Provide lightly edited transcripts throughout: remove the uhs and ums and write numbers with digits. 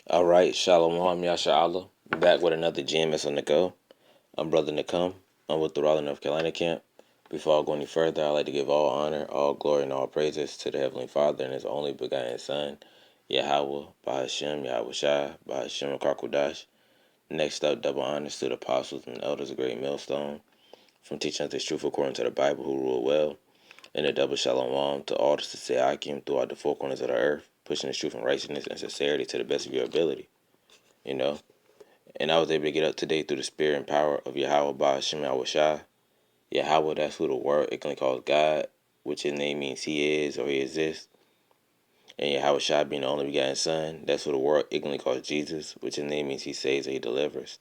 All right, Shalom, Yasha Allah. Back with another GMS on the go. I'm Brother Nakum. I'm with the Raleigh, North Carolina camp. Before I go any further, I'd like to give all honor, all glory, and all praises to the Heavenly Father and His only begotten Son, Yahweh, by Hashem, Yahweh Shai, by Hashem, Kakudash. Next up, double honors to the apostles and elders of Great Millstone, from teaching us this truth according to the Bible, who rule well, and a double shalom to all the sincere Akim throughout the four corners of the earth, pushing this truth and righteousness and sincerity to the best of your ability. You know, and I was able to get up today through the spirit and power of Yahweh by Hashem Yahweh Shai. Yahweh, that's who the world ignorantly calls God, which his name means he is or he exists. And Yahweh Shai being the only begotten Son, that's who the world ignorantly calls Jesus, which his name means he saves or he delivers.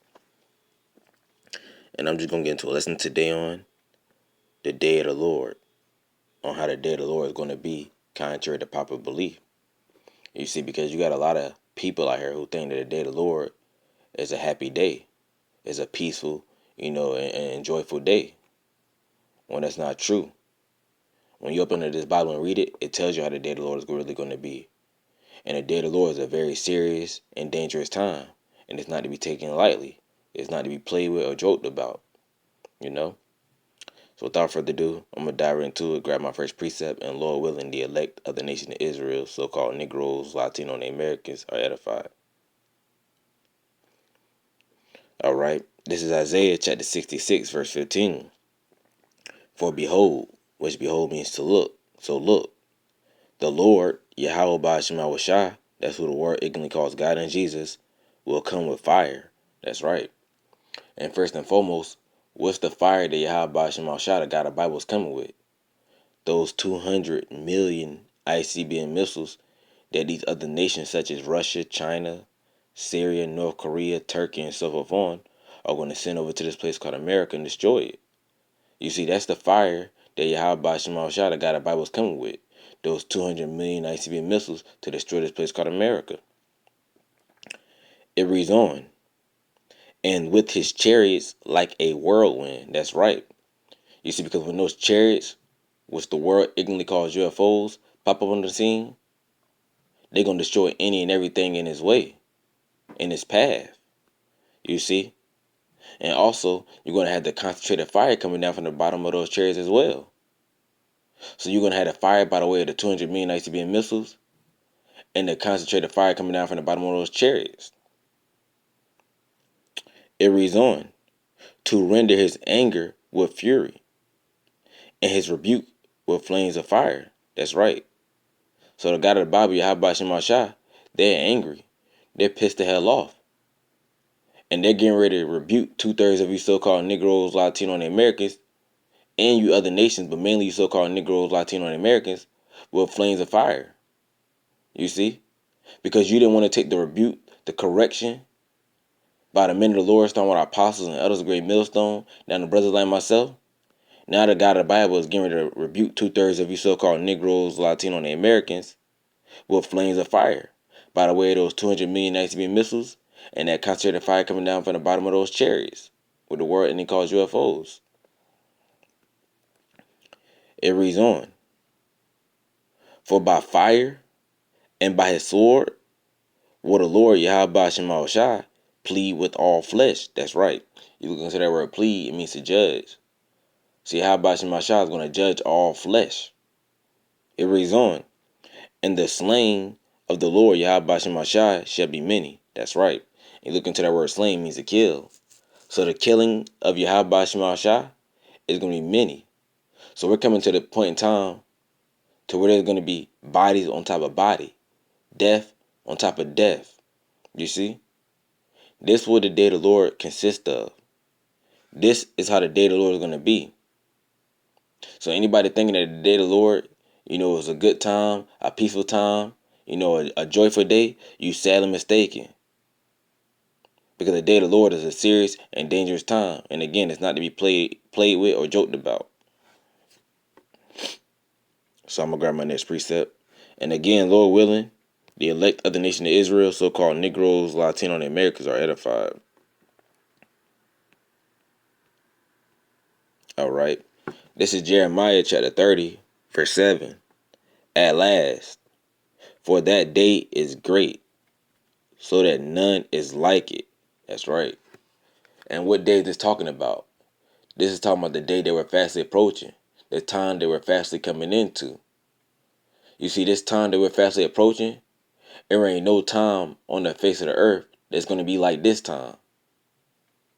And I'm just going to get into a lesson today on the day of the Lord, on how the day of the Lord is going to be contrary to popular belief. You see, because you got a lot of people out here who think that the day of the Lord is a happy day, is a peaceful, and joyful day. When that's not true. When you open this Bible and read it, it tells you how the day of the Lord is really going to be. And the day of the Lord is a very serious and dangerous time. And it's not to be taken lightly. It's not to be played with or joked about. So without further ado, I'm going to dive into it, grab my first precept, and Lord willing, the elect of the nation of Israel, so-called Negroes, Latino, and Americans, are edified. All right. This is Isaiah chapter 66, verse 15. For behold, which behold means to look. So look. The Lord, Yahweh Ba'Shem Yahweh Shai, that's who the world ignorantly calls God and Jesus, will come with fire. That's right. And first and foremost, what's the fire that Yahweh Ba'Shem Yahweh Shai, the God of the Bible, is coming with? Those 200 million ICBM missiles that these other nations such as Russia, China, Syria, North Korea, Turkey, and so forth on are going to send over to this place called America and destroy it. You see, that's the fire that Yahweh Ba'Shem Yahweh Shai, the God of the Bible, is coming with. Those 200 million ICBM missiles to destroy this place called America. It reads on. And with his chariots like a whirlwind. That's right. You see, because when those chariots, which the world ignorantly calls UFOs, pop up on the scene, they're going to destroy any and everything in his way, in his path. You see? And also, you're going to have the concentrated fire coming down from the bottom of those chariots as well. So you're going to have the fire by the way of the 200 million ICBM missiles, and the concentrated fire coming down from the bottom of those chariots. It reads on, to render his anger with fury, and his rebuke with flames of fire. That's right. So the God of the Bible, Yahweh Shem Shai, they're angry. They're pissed the hell off. And they're getting ready to rebuke 2/3 of you so-called Negroes, Latino, and Americans, and you other nations, but mainly you so-called Negroes, Latino, and Americans, with flames of fire. You see? Because you didn't want to take the rebuke, the correction, by the men of the Lord, starting with our apostles and elders of Great Millstone, down to brothers like myself. Now the God of the Bible is getting ready to rebuke 2/3 of you so-called Negroes, Latino, and Americans with flames of fire by the way of those 200 million ICBM missiles and that concentrated fire coming down from the bottom of those chariots with the word and he calls UFOs. It reads on. For by fire and by his sword will the Lord Yahweh Shema Shai plead with all flesh. That's right. You look into that word plead, it means to judge. See, Yahweh Shema Shai is going to judge all flesh. It reads on. And the slain of the Lord Yahweh Shema Shai shall be many. That's right. You look into that word slain means to kill. So the killing of Yahweh Shema Shai is going to be many. So we're coming to the point in time to where there's going to be bodies on top of body. Death on top of death. You see? This is what the day of the Lord consists of. This is how the day of the Lord is going to be. So anybody thinking that the day of the Lord, is a good time, a peaceful time, a joyful day, you sadly mistaken. Because the day of the Lord is a serious and dangerous time. And again, it's not to be played with or joked about. So I'm going to grab my next precept. And again, Lord willing, the elect of the nation of Israel, so-called Negroes, Latino, and Americans are edified. All right. This is Jeremiah chapter 30, verse 7. At last, for that day is great, so that none is like it. That's right. And what day is this talking about? This is talking about the day they were fastly approaching, the time they were fastly coming into. You see, this time they were fastly approaching, there ain't no time on the face of the earth that's going to be like this time.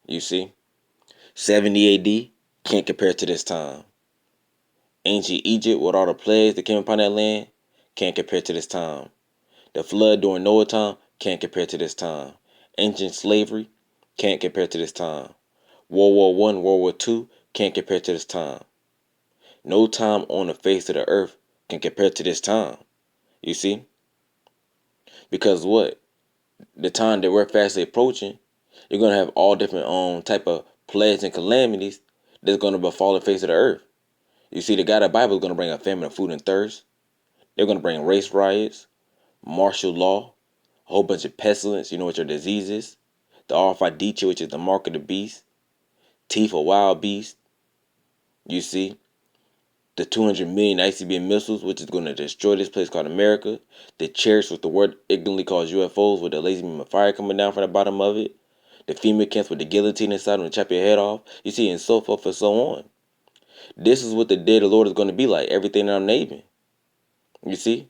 You see, 70 AD can't compare to this time. Ancient Egypt with all the plagues that came upon that land can't compare to this time. The flood during Noah time can't compare to this time. Ancient slavery can't compare to this time. World War One, World War Two can't compare to this time. No time on the face of the earth can compare to this time. You see? Because what? The time that we're fastly approaching, you're gonna have all different type of plagues and calamities that's gonna befall the face of the earth. You see, the God of the Bible is gonna bring a famine of food and thirst. They're gonna bring race riots, martial law, a whole bunch of pestilence, which are diseases, the Alpha which is the mark of the beast, teeth of wild beast. You see, the 200 million ICBM missiles, which is going to destroy this place called America. The chariots with the word ignorantly calls UFOs with the laser beam of fire coming down from the bottom of it. The female camps with the guillotine inside them to chop your head off. You see, and so forth and so on. This is what the day of the Lord is going to be like. Everything I'm naming. You see?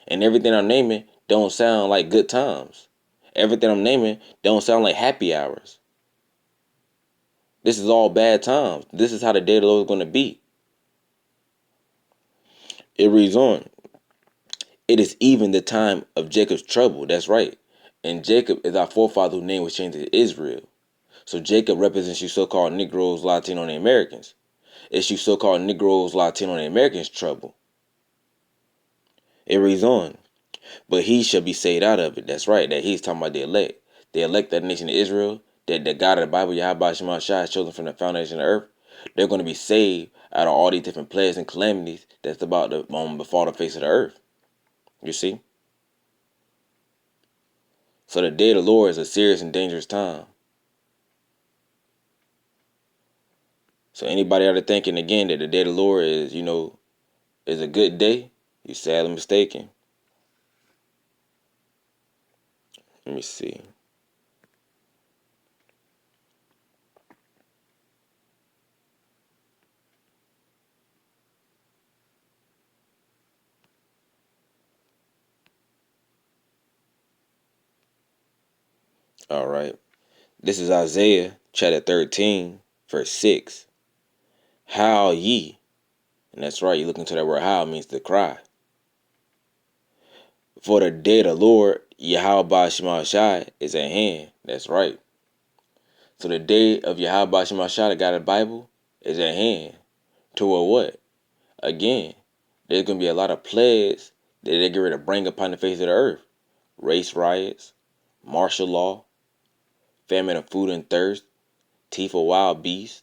And everything I'm naming don't sound like good times. Everything I'm naming don't sound like happy hours. This is all bad times. This is how the day of the Lord is going to be. It reads on. It is even the time of Jacob's trouble. That's right. And Jacob is our forefather whose name was changed to Israel. So Jacob represents you so-called Negroes, Latino, and Americans. It's you so-called Negroes, Latino, and Americans' trouble. It reads on. But he shall be saved out of it. That's right. That he's talking about the elect. The elect of the nation of Israel. That the God of the Bible, Yahweh Shema Shai, has chosen from the foundation of the earth. They're going to be saved out of all these different plagues and calamities that's about to befall the face of the earth. You see? So the day of the Lord is a serious and dangerous time. So anybody out there thinking again that the day of the Lord is, is a good day, you're sadly mistaken. Let me see. All right. This is Isaiah chapter 13, verse 6. Howl ye. And that's right, you look into that word howl means to cry. For the day of the Lord, Yahweh Shema Shai, is at hand. That's right. So the day of Yahweh Shema Shai, the God of the Bible, is at hand. Toward what? Again, there's going to be a lot of plagues that they get ready to bring upon the face of the earth. Race riots, martial law, famine of food and thirst, teeth of wild beasts,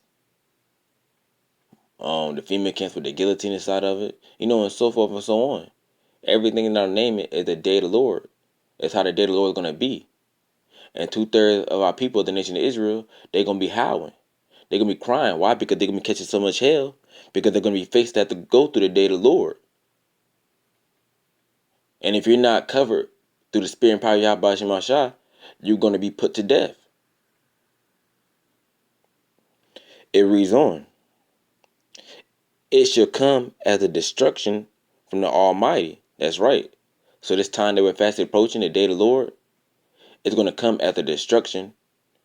the female camps with the guillotine inside of it, and so forth and so on. Everything in our name is the day of the Lord. It's how the day of the Lord is going to be. And 2/3 of our people, the nation of Israel, they're going to be howling. They're going to be crying. Why? Because they're going to be catching so much hell. Because they're going to be faced to have to go through the day of the Lord. And if you're not covered through the spirit and power of Yahweh Shema Shai, you're going to be put to death. It reads on. It shall come as a destruction from the Almighty. That's right. So this time that we're fast approaching, the day of the Lord, it's going to come as a destruction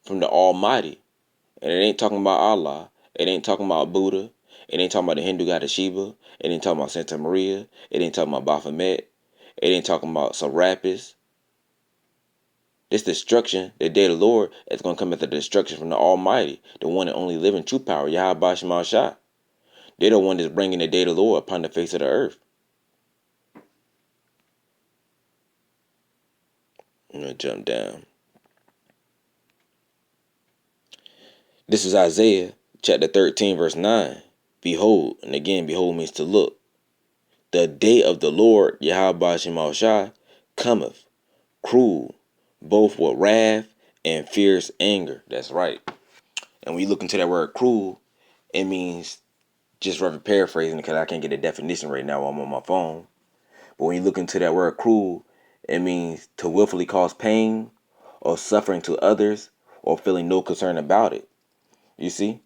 from the Almighty. And it ain't talking about Allah. It ain't talking about Buddha. It ain't talking about the Hindu god of Shiva. It ain't talking about Santa Maria. It ain't talking about Baphomet. It ain't talking about Serapis. This destruction, the day of the Lord, is going to come as a destruction from the Almighty, the one and only living true power, Yahweh Shema Shai. They're the one that's bringing the day of the Lord upon the face of the earth. I'm going to jump down. This is Isaiah chapter 13, verse 9. Behold, and again, behold means to look. The day of the Lord, Yahweh Shema Shai, cometh, cruel, both with wrath and fierce anger. That's right. And when you look into that word cruel, it means, just rough paraphrasing because I can't get a definition right now while I'm on my phone. But when you look into that word cruel, It means to willfully cause pain or suffering to others or feeling no concern about it. You see?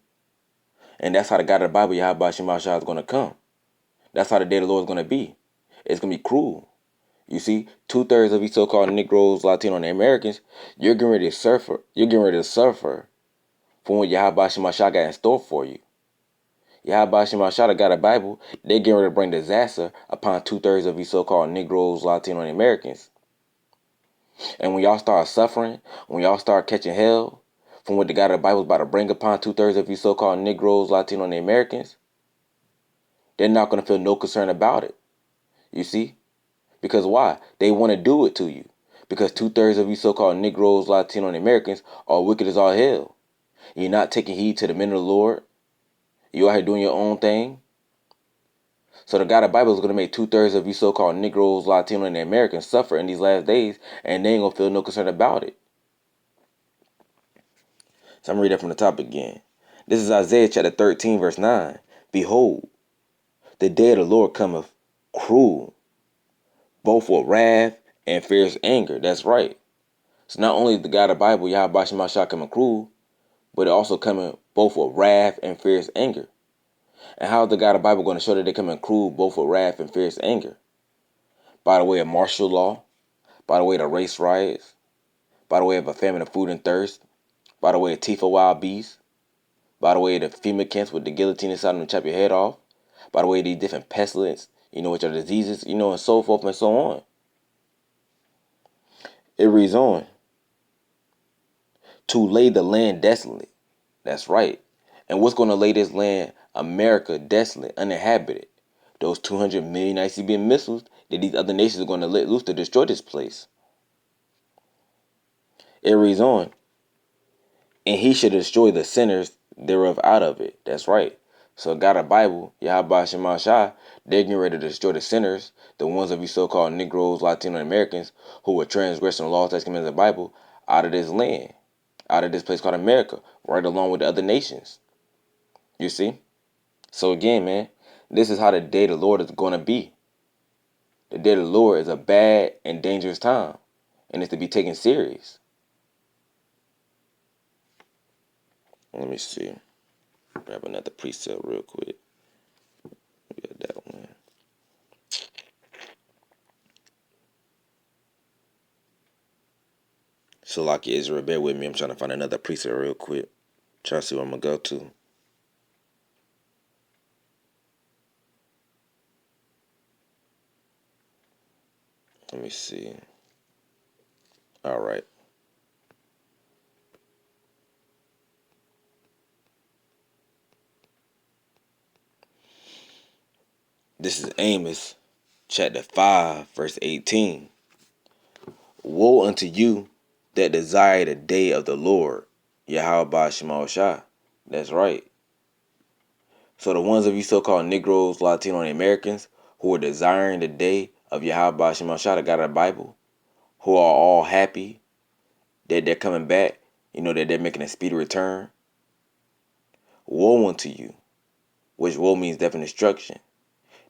And that's how the God of the Bible, Yahweh Shema Shah, is going to come. That's how the day of the Lord is going to be. It's going to be cruel. You see, 2/3 of you so-called Negroes, Latino, and Americans, you're getting ready to suffer. You're getting ready to suffer from what Yahweh Shema Shah got in store for you. Yahweh Shema Shah, the God of the Bible, they're getting ready to bring disaster upon 2/3 of you so-called Negroes, Latino, and Americans. And when y'all start suffering, when y'all start catching hell from what the God of the Bible is about to bring upon 2/3 of you so-called Negroes, Latino, and Americans, they're not going to feel no concern about it. You see? Because why? They want to do it to you. Because 2/3 of you so-called Negroes, Latino, and Americans are wicked as all hell. You're not taking heed to the men of the Lord. You out here doing your own thing. So the God of the Bible is going to make 2/3 of you so-called Negroes, Latino, and Americans suffer in these last days, and they ain't going to feel no concern about it. So I'm going to read that from the top again. This is Isaiah chapter 13, verse 9. Behold, the day of the Lord cometh cruel, both with wrath and fierce anger. That's right. So not only is the God of the Bible, Yahweh Shema Shah, coming cruel, but it also coming both with wrath and fierce anger. And how is the God of the Bible going to show that they're coming cruel both with wrath and fierce anger? By the way of martial law, by the way of race riots, by the way of a famine of food and thirst, by the way of teeth of wild beasts, by the way of the FEMA camps with the guillotine inside them to chop your head off, by the way of these different pestilence, which are diseases, and so forth and so on. It reads on. To lay the land desolate. That's right. And what's going to lay this land, America, desolate, uninhabited? Those 200 million ICBM missiles that these other nations are going to let loose to destroy this place. It reads on. And he should destroy the sinners thereof out of it. That's right. So God of the Bible, Yahweh Shema Shah, they're getting ready to destroy the sinners, the ones of you so-called Negroes, Latino, and Americans who were transgressing the laws, statutes, commandments of the Bible out of this land, out of this place called America, right along with the other nations. You see? So again, man, this is how the day of the Lord is going to be. The day of the Lord is a bad and dangerous time, and it's to be taken serious. Let me see. Grab another precept real quick. We got that one. So, like Israel, bear with me. I'm trying to find another precept real quick. Try to see where I'm going to go to. Let me see. All right. This is Amos chapter 5, verse 18. Woe unto you that desire the day of the Lord, Yahweh Shema Shah. That's right. So the ones of you so-called Negroes, Latino, and Americans who are desiring the day of Yahweh Shema Shah, the God of the Bible, who are all happy that they're coming back, that they're making a speedy return. Woe unto you, which woe means death and destruction.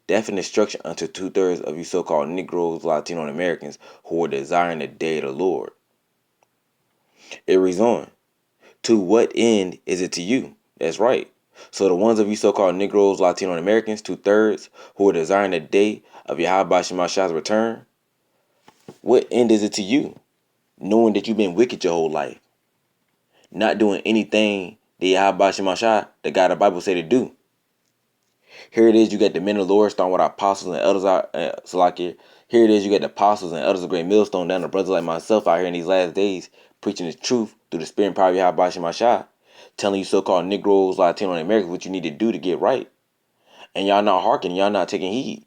Death and destruction unto 2/3 of you so-called Negroes, Latino, and Americans who are desiring the day of the Lord. It reads on. To what end is it to you? That's right. So the ones of you so-called Negroes, Latino, and Americans, 2/3, who are desiring the day of Yahweh Shema Shah's return, what end is it to you? Knowing that you've been wicked your whole life. Not doing anything that Yahweh Shema Shah, the God of the Bible, say to do. Here it is, you got the men of the Lord starting with our apostles and elders. Here it is, you got the apostles and elders of Great Millstone down to brothers like myself out here in these last days, preaching the truth through the spirit and power of Yahweh Shema Shah, telling you so-called Negroes, Latino, and Americans what you need to do to get right. And y'all not hearkening, y'all not taking heed.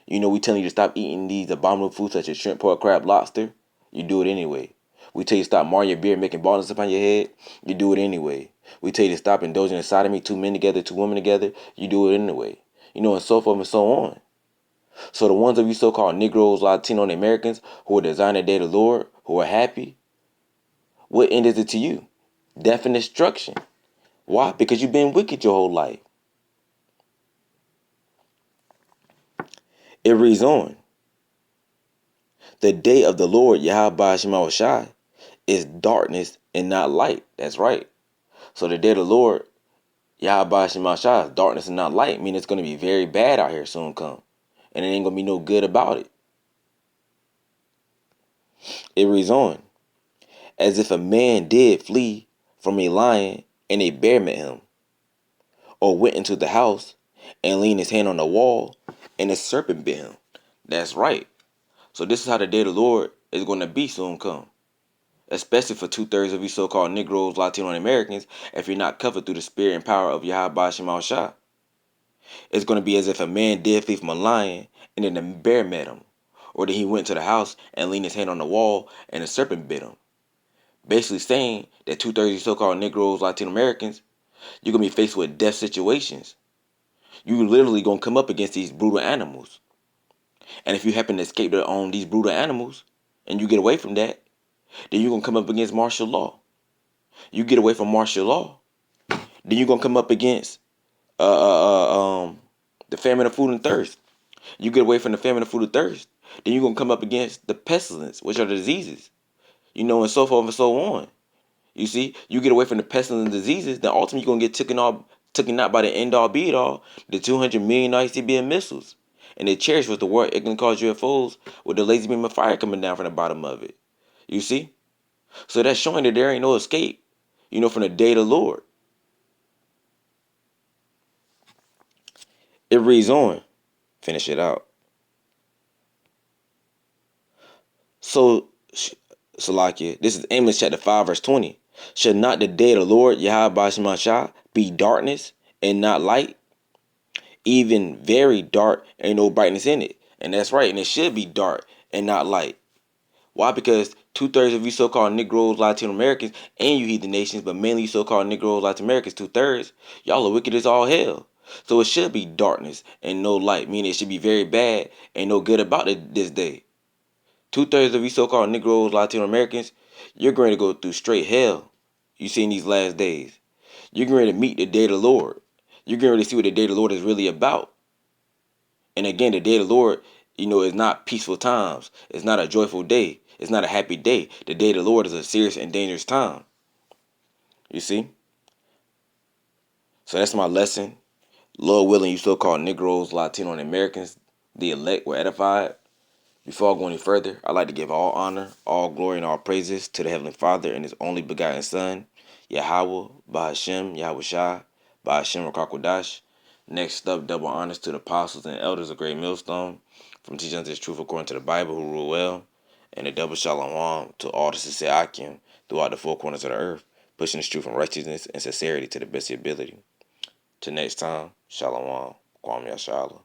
We telling you to stop eating these abominable foods such as shrimp, pork, crab, lobster. You do it anyway. We tell you to stop marring your beard, making baldness upon your head. You do it anyway. We tell you to stop indulging in sodomy, 2 men together, 2 women together. You do it anyway. And so forth and so on. So the ones of you so-called Negroes, Latino, and Americans who are desiring the day of the Lord, who are happy, what end is it to you? Death and destruction. Why? Because you've been wicked your whole life. It reads on. The day of the Lord Yahweh Shema Shai is darkness and not light. That's right. So the day of the Lord Yahweh Shema Shai is darkness and not light. Meaning it's going to be very bad out here soon come. And it ain't going to be no good about it. It reads on. As if a man did flee from a lion and a bear met him, or went into the house and leaned his hand on the wall and a serpent bit him. That's right. So this is how the day of the Lord is going to be soon come. Especially for 2/3 of you so-called Negroes, Latino, and Americans, if you're not covered through the spirit and power of Yahweh Shema Shai. It's going to be as if a man did flee from a lion and then a bear met him, or that he went to the house and leaned his hand on the wall and a serpent bit him. Basically saying that 2/3 of you so-called Negroes, Latino Americans, you're going to be faced with death situations. You literally going to come up against these brutal animals. And if you happen to escape these brutal animals and you get away from that, then you're going to come up against martial law. You get away from martial law, then you're going to come up against the famine of food and thirst. You get away from the famine of food and thirst, then you're going to come up against the pestilence, which are the diseases, and so forth and so on. You see, you get away from the pestilence and diseases, then ultimately you're going to get taken out by the end all be it all, the 200 million ICBM missiles. And they cherish with the war ignorant cause UFOs with the laser beam of fire coming down from the bottom of it. You see? So that's showing that there ain't no escape, from the day of the Lord. It reads on. Finish it out. So, Salakia, this is Amos chapter 5, verse 20. Should not the day of the Lord, Yahweh Shema Shai, be darkness and not light? Even very dark, ain't no brightness in it. And that's right, and it should be dark and not light. Why? Because 2/3 of you so-called Negroes, Latino Americans, and you heathen nations, but mainly you so-called Negroes, Latino Americans, 2/3, y'all are wicked as all hell. So it should be darkness and no light, meaning it should be very bad and no good about it this day. 2/3 of you so-called Negroes, Latino Americans, you're going to go through straight hell. You see in these last days. You're going to meet the day of the Lord. You're going to see what the day of the Lord is really about. And again, the day of the Lord, is not peaceful times. It's not a joyful day. It's not a happy day. The day of the Lord is a serious and dangerous time. You see? So that's my lesson. Lord willing, you so-called Negroes, Latino, and Americans, the elect, were edified. Before I go any further, I'd like to give all honor, all glory, and all praises to the Heavenly Father and His only begotten Son, Yahweh, Bahashem, Yahweh Shai, Bahashem Rakakwadash. Next up, double honors to the apostles and elders of Great Millstone, from teaching us this truth according to the Bible, who rule well, and a double shalom to all the sincere Akim throughout the four corners of the earth, pushing this truth and righteousness and sincerity to the best of your ability. Till next time, shalom, Kwame Yashala.